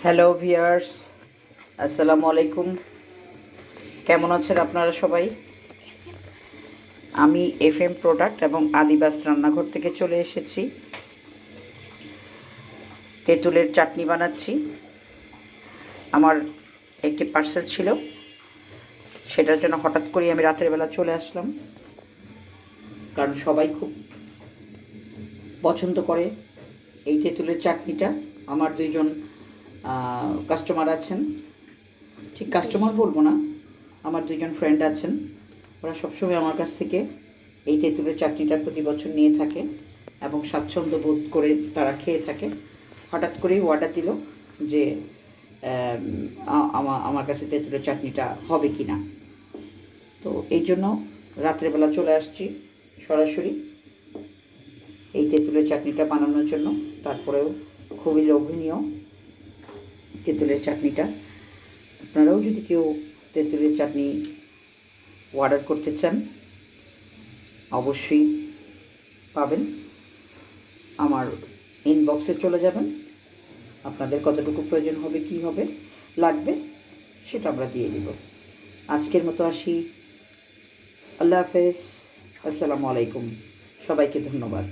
Hello viewers, আসসালামু আলাইকুম। কেমন আছেন আপনারা সবাই? আমি এফএম প্রোডাক্ট এবং আদিবাস রান্নাঘর থেকে চলে এসেছি। তেঁতুলের চাটনি বানাচ্ছি। আমার একটি পার্সেল ছিল, সেটার জন্য হঠাৎ করে আমি রাতের বেলা চলে আসলাম, কারণ সবাই খুব পছন্দ করে এই তেঁতুলের চাটনিটা। আমার দুইজন কাস্টমার আছেন, ঠিক কাস্টমার বলবো না, আমার দুইজন ফ্রেন্ড আছেন। ওরা সবসময় আমার কাছ থেকে এই তেঁতুলের চাটনিটা প্রতি বছর নিয়ে থাকে এবং স্বাচ্ছন্দ্য বোধ করে তারা খেয়ে থাকে। হঠাৎ করেই অর্ডার দিল যে আমার কাছে তেঁতুলের চাটনিটা হবে কি না। তো এই জন্য রাত্রেবেলা চলে আসছি সরাসরি এই তেঁতুলের চাটনিটা বানানোর জন্য। তারপরেও খুবই লোভনীয় তেঁতুলের চাটনিটা। আপনারাও যদি কেউ তেঁতুলের চাটনি অর্ডার করতে চান অবশ্যই পাবেন। আমার ইনবক্সে চলে যাবেন, আপনাদের কতটুকু প্রয়োজন হবে, কি হবে লাগবে সেটা আমরা দিয়ে দিব। আজকের মতো আসি, আল্লাহ হাফেজ, আসসালামু আলাইকুম, সবাইকে ধন্যবাদ।